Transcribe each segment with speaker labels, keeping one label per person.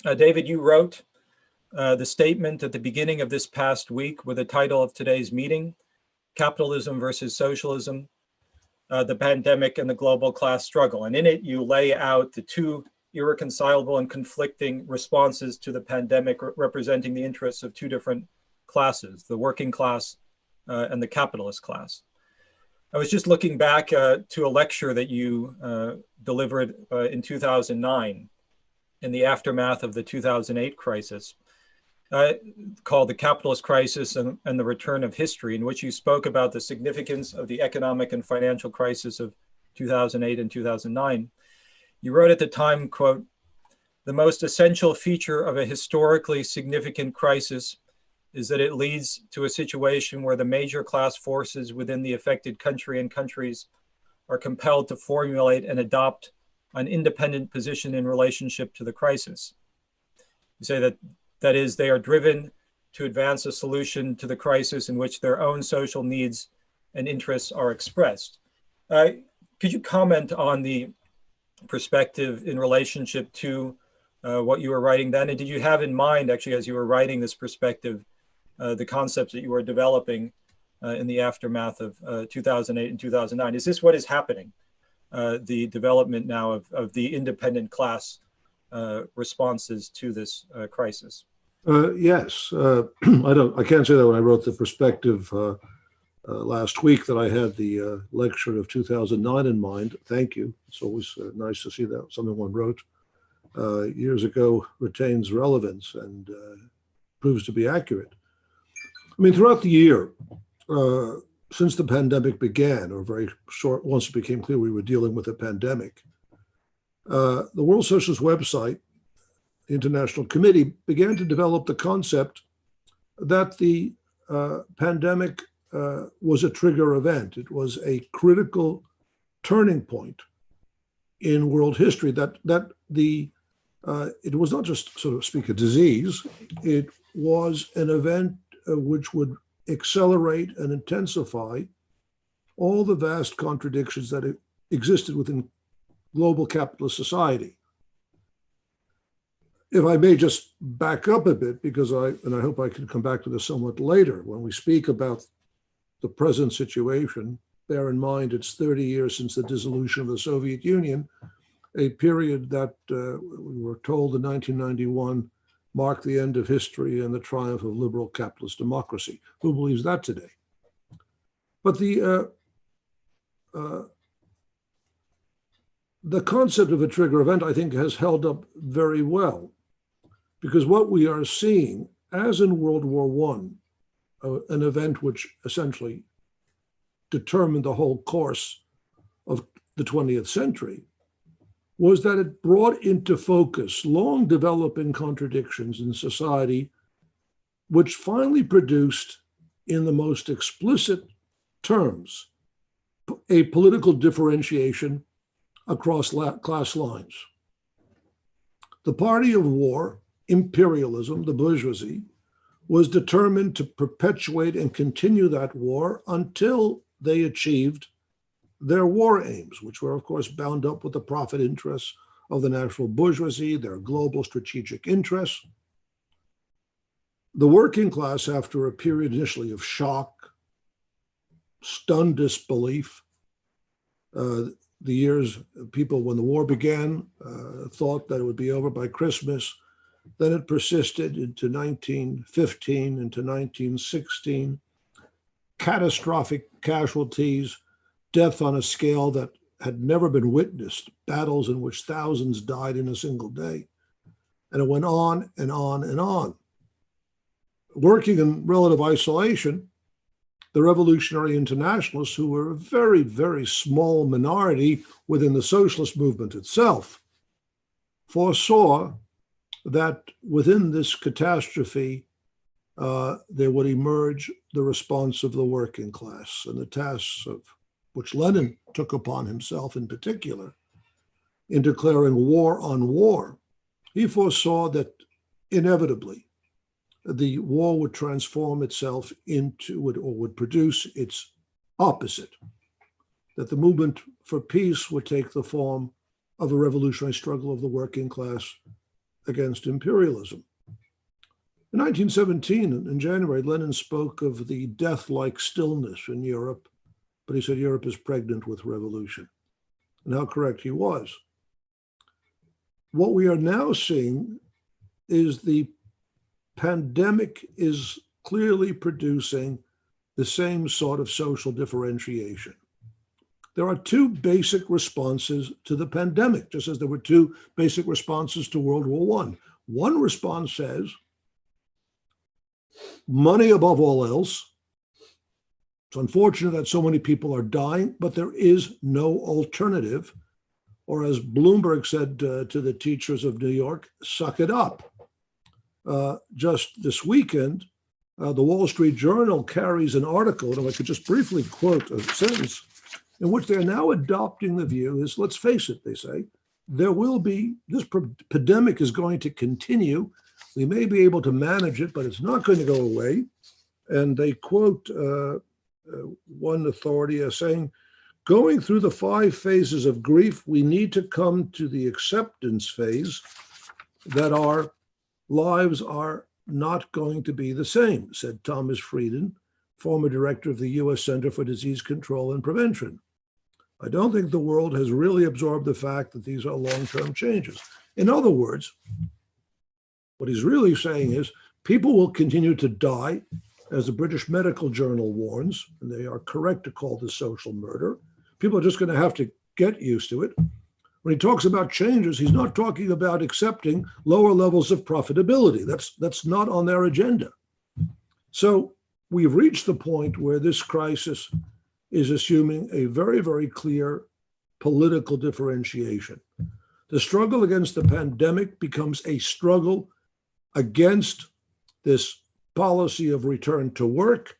Speaker 1: David, you wrote the statement at the beginning of this past week with the title of today's meeting, Capitalism versus Socialism, the Pandemic and the Global Class Struggle. And in it, you lay out the two irreconcilable and conflicting responses to the pandemic, representing the interests of two different classes, the working class and the capitalist class. I was just looking back to a lecture that you delivered in 2009 in the aftermath of the 2008 crisis, called The Capitalist Crisis and the Return of History, in which you spoke about the significance of the economic and financial crisis of 2008 and 2009. You wrote at the time, quote, "The most essential feature of a historically significant crisis is that it leads to a situation where the major class forces within the affected country and countries are compelled to formulate and adopt an independent position in relationship to the crisis." You say that is, they are driven to advance a solution to the crisis in which their own social needs and interests are expressed. Could you comment on the perspective in relationship to what you were writing then? And did you have in mind, actually, as you were writing this perspective, the concepts that you were developing in the aftermath of 2008 and 2009? Is this what is happening, the development now of the independent class responses to this crisis?
Speaker 2: Yes, I can't say that when I wrote the perspective last week that I had the lecture of 2009 in mind. Thank you. It's always nice to see that something one wrote years ago retains relevance and proves to be accurate. I mean, throughout the year, since the pandemic began, or very short, once it became clear we were dealing with a pandemic, the World Socialist website, the International Committee, began to develop the concept that the pandemic was a trigger event. It was a critical turning point in world history, that it was not just, so to speak, a disease. It was an event which would accelerate and intensify all the vast contradictions that existed within global capitalist society. If I may just back up a bit, because I hope I can come back to this somewhat later, when we speak about the present situation, bear in mind it's 30 years since the dissolution of the Soviet Union, a period that we were told in 1991 marked the end of history and the triumph of liberal capitalist democracy. Who believes that today? But the concept of a trigger event, I think, has held up very well, because what we are seeing, as in World War I, an event which essentially determined the whole course of the 20th century, was that it brought into focus long developing contradictions in society, which finally produced, in the most explicit terms, a political differentiation across class lines. The party of war, imperialism, the bourgeoisie, was determined to perpetuate and continue that war until they achieved their war aims, which were, of course, bound up with the profit interests of the national bourgeoisie, their global strategic interests. The working class, after a period initially of shock, stunned disbelief, the years, people, when the war began, thought that it would be over by Christmas. Then it persisted into 1915, into 1916, catastrophic casualties, death on a scale that had never been witnessed, battles in which thousands died in a single day. And it went on and on and on. Working in relative isolation, the revolutionary internationalists, who were a very, very small minority within the socialist movement itself, foresaw that within this catastrophe, there would emerge the response of the working class and the tasks of which Lenin took upon himself in particular in declaring war on war. He foresaw that inevitably the war would transform itself into, or would produce its opposite, that the movement for peace would take the form of a revolutionary struggle of the working class against imperialism. In 1917, in January, Lenin spoke of the death-like stillness in Europe, but he said Europe is pregnant with revolution. And how correct he was. What we are now seeing is the pandemic is clearly producing the same sort of social differentiation. There are two basic responses to the pandemic, just as there were two basic responses to World War I. One response says, money above all else. It's unfortunate that so many people are dying, but there is no alternative. Or as Bloomberg said to the teachers of New York, suck it up. Just this weekend, the Wall Street Journal carries an article, and if I could just briefly quote a sentence, in which they're now adopting the view is, let's face it, they say, there will be, this pandemic is going to continue. We may be able to manage it, but it's not going to go away. And they quote one authority as saying, going through the 5 phases of grief, we need to come to the acceptance phase that our lives are not going to be the same, said Thomas Frieden, former director of the US Center for Disease Control and Prevention. I don't think the world has really absorbed the fact that these are long-term changes. In other words, what he's really saying is people will continue to die, as the British Medical Journal warns, and they are correct to call this social murder. People are just going to have to get used to it. When he talks about changes, he's not talking about accepting lower levels of profitability. That's not on their agenda. So we've reached the point where this crisis is assuming a very, very clear political differentiation. The struggle against the pandemic becomes a struggle against this policy of return to work.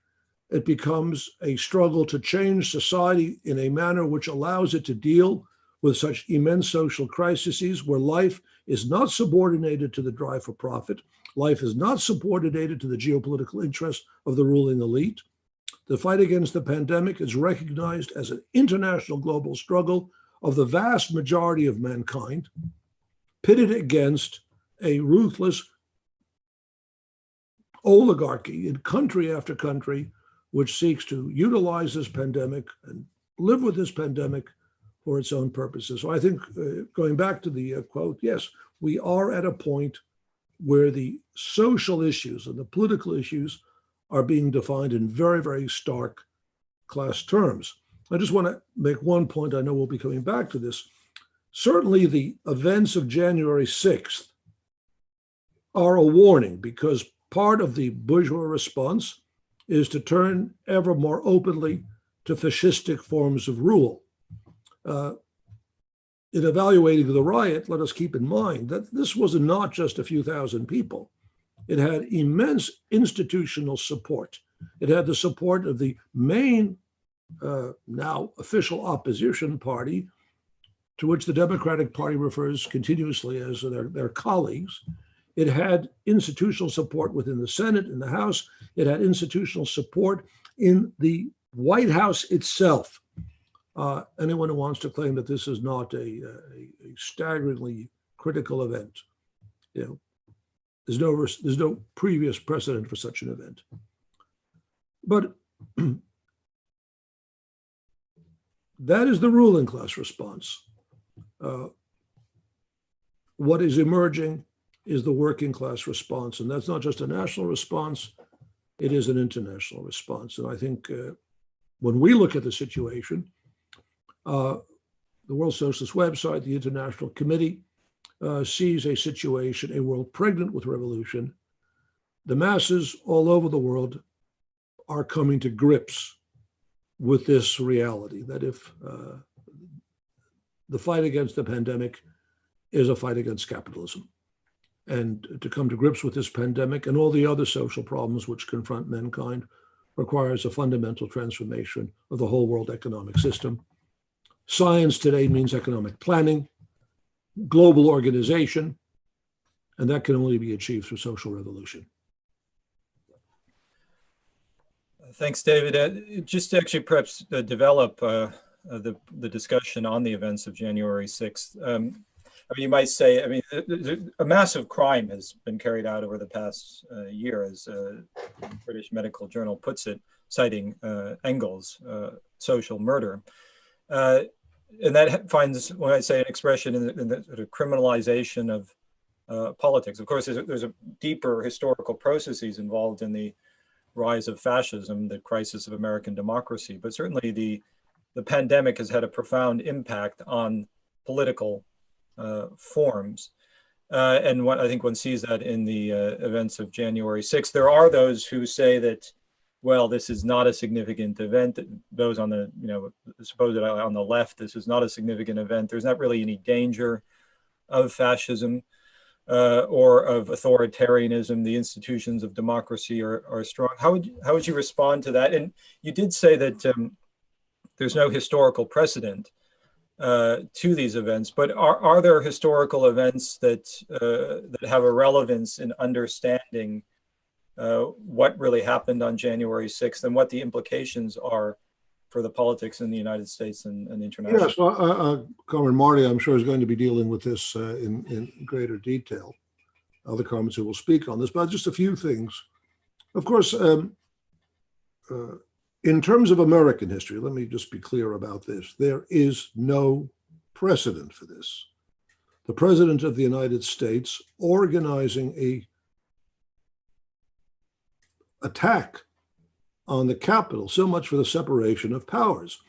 Speaker 2: It becomes a struggle to change society in a manner which allows it to deal with such immense social crises where life is not subordinated to the drive for profit. Life is not subordinated to the geopolitical interests of the ruling elite. The fight against the pandemic is recognized as an international global struggle of the vast majority of mankind, pitted against a ruthless oligarchy in country after country, which seeks to utilize this pandemic and live with this pandemic for its own purposes. So I think, going back to the quote, yes, we are at a point where the social issues and the political issues are being defined in very, very stark class terms. I just want to make one point. I know we'll be coming back to this. Certainly the events of January 6th are a warning, because part of the bourgeois response is to turn ever more openly to fascistic forms of rule. In evaluating the riot, let us keep in mind that this was not just a few thousand people. It had immense institutional support. It had the support of the main, now official opposition party, to which the Democratic Party refers continuously as their colleagues. It had institutional support within the Senate and the House. It had institutional support in the White House itself. Anyone who wants to claim that this is not a staggeringly critical event, there's no previous precedent for such an event. But that is the ruling class response. What is emerging is the working class response. And that's not just a national response, it is an international response. And I think when we look at the situation, the World Socialist website, the International Committee, sees a situation, a world pregnant with revolution. The masses all over the world are coming to grips with this reality, that if the fight against the pandemic is a fight against capitalism. And to come to grips with this pandemic and all the other social problems which confront mankind requires a fundamental transformation of the whole world economic system. Science today means economic planning, global organization, and that can only be achieved through social revolution.
Speaker 1: Thanks, David. Just to actually perhaps develop the discussion on the events of January 6th. I mean, you might say, I mean, a massive crime has been carried out over the past year, as British Medical Journal puts it, citing Engels' social murder. And that finds, when I say an expression in the sort of criminalization of politics. Of course, there's a deeper historical processes involved in the rise of fascism, the crisis of American democracy, but certainly the pandemic has had a profound impact on political forms. And what I think one sees that in the events of January 6th. There are those who say that, well, this is not a significant event. Those on the, supposedly on the left, this is not a significant event. There's not really any danger of fascism or of authoritarianism. The institutions of democracy are strong. How would you respond to that? And you did say that there's no historical precedent to these events, but are there historical events that have a relevance in understanding what really happened on January 6th and what the implications are for the politics in the United States and international?
Speaker 2: Yes, well, Carmen Marty, I'm sure, is going to be dealing with this in greater detail. Other comments who will speak on this, but just a few things. Of course, in terms of American history, let me just be clear about this. There is no precedent for this. The President of the United States organizing a attack on the Capitol, so much for the separation of powers.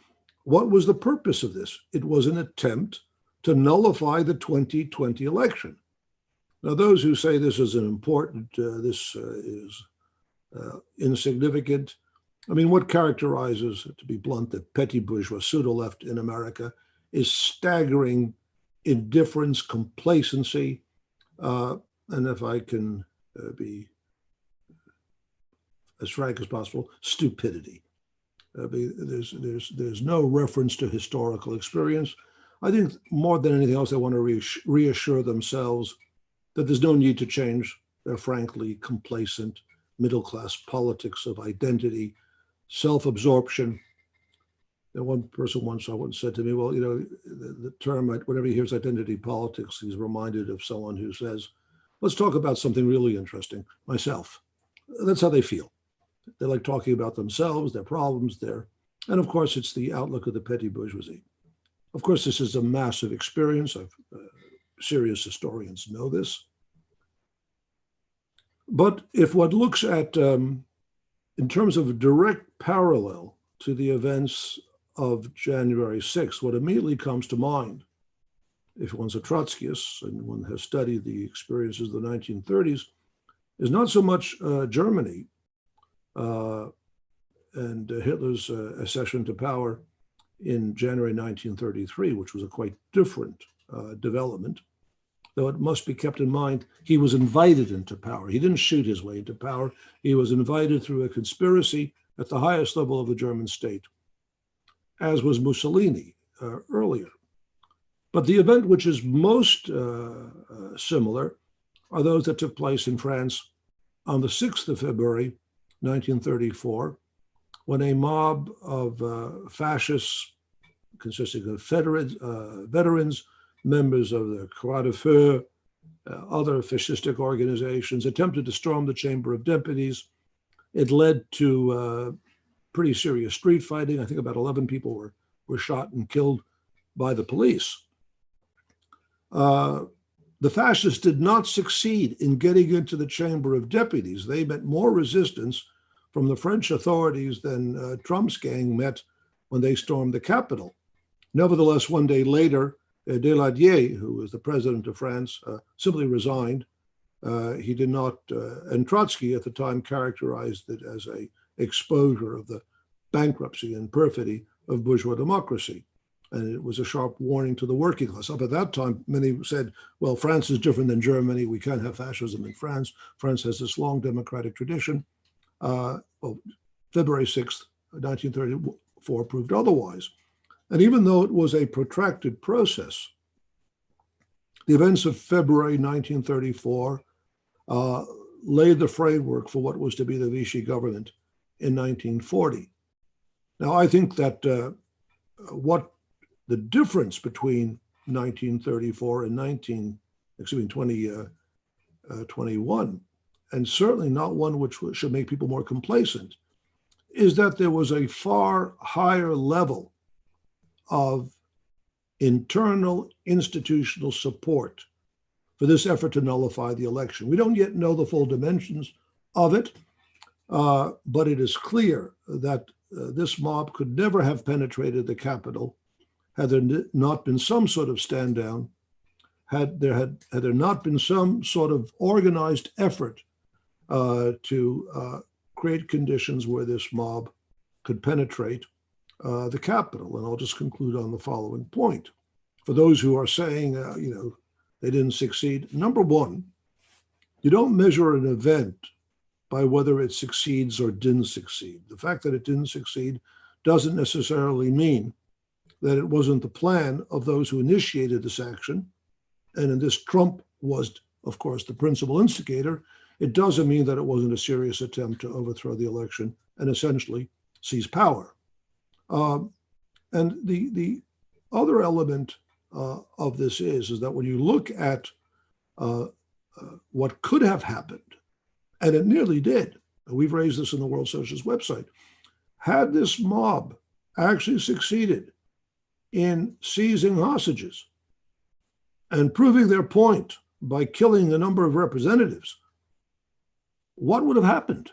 Speaker 2: What was the purpose of this? It was an attempt to nullify the 2020 election. Now, those who say this is this is insignificant, I mean, what characterizes, to be blunt, the petty bourgeois pseudo-left in America is staggering indifference, complacency, and if I can be as frank as possible, stupidity. There's no reference to historical experience. I think more than anything else, they want to reassure themselves that there's no need to change their frankly complacent middle-class politics of identity, self-absorption. And one person once said to me, well, the term, whenever he hears identity politics, he's reminded of someone who says, let's talk about something really interesting, myself. That's how they feel. They like talking about themselves, their problems, and of course, it's the outlook of the petty bourgeoisie. Of course, this is a massive experience. Serious historians know this. But if one looks at, in terms of a direct parallel to the events of January 6th, what immediately comes to mind, if one's a Trotskyist and one has studied the experiences of the 1930s, is not so much Germany and Hitler's accession to power in January 1933, which was a quite different development, though it must be kept in mind he was invited into power. He didn't shoot his way into power. He was invited through a conspiracy at the highest level of the German state, as was Mussolini earlier. But the event which is most similar are those that took place in France on the 6th of February, 1934, when a mob of fascists consisting of veterans, members of the Croix de Feu, other fascistic organizations, attempted to storm the Chamber of Deputies. It led to pretty serious street fighting. I think about 11 people were shot and killed by the police. The fascists did not succeed in getting into the Chamber of Deputies. They met more resistance from the French authorities than Trump's gang met when they stormed the Capitol. Nevertheless, one day later, Daladier, who was the president of France, simply resigned. He did not, and Trotsky at the time characterized it as an exposure of the bankruptcy and perfidy of bourgeois democracy. And it was a sharp warning to the working class. Up at that time, many said, well, France is different than Germany. We can't have fascism in France. France has this long democratic tradition. February 6th, 1934 proved otherwise. And even though it was a protracted process, the events of February 1934 laid the framework for what was to be the Vichy government in 1940. Now, I think that what the difference between 1934 and 2021, and certainly not one which should make people more complacent, is that there was a far higher level of internal institutional support for this effort to nullify the election. We don't yet know the full dimensions of it, but it is clear that this mob could never have penetrated the Capitol had there not been some sort of stand down, had there not been some sort of organized effort to create conditions where this mob could penetrate the Capitol. And I'll just conclude on the following point. For those who are saying, they didn't succeed, number one, you don't measure an event by whether it succeeds or didn't succeed. The fact that it didn't succeed doesn't necessarily mean that it wasn't the plan of those who initiated this action. And in this, Trump was, of course, the principal instigator. It doesn't mean that it wasn't a serious attempt to overthrow the election and essentially seize power. And the other element of this is that when you look at what could have happened, and it nearly did, we've raised this in the World Socialist website, had this mob actually succeeded in seizing hostages and proving their point by killing a number of representatives, what would have happened?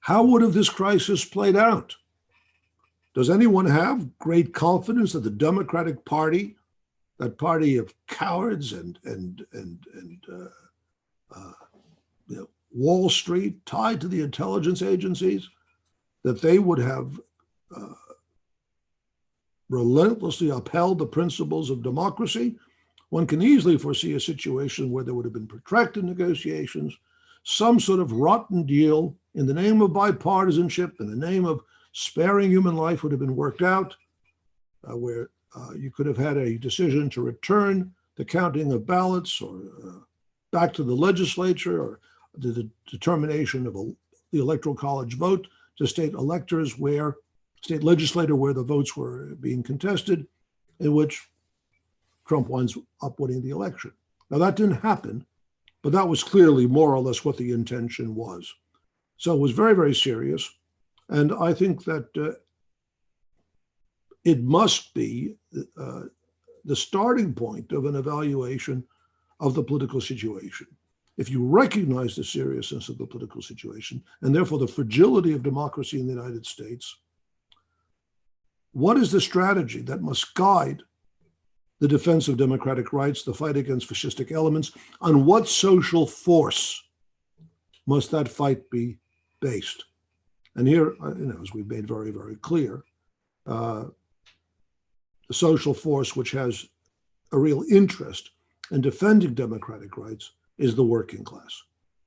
Speaker 2: How would have this crisis played out? Does anyone have great confidence that the Democratic Party, that party of cowards and Wall Street tied to the intelligence agencies, that they would have relentlessly upheld the principles of democracy? One can easily foresee a situation where there would have been protracted negotiations, some sort of rotten deal in the name of bipartisanship, in the name of sparing human life would have been worked out, where you could have had a decision to return the counting of ballots or back to the legislature, or the determination of the Electoral College vote to state legislator where the votes were being contested, in which Trump winds up winning the election. Now, that didn't happen, but that was clearly more or less what the intention was. So it was very, very serious. And I think that it must be the starting point of an evaluation of the political situation. If you recognize the seriousness of the political situation, and therefore the fragility of democracy in the United States, what is the strategy that must guide the defense of democratic rights, the fight against fascistic elements? On what social force must that fight be based? And here, as we've made very, very clear, the social force which has a real interest in defending democratic rights is the working class.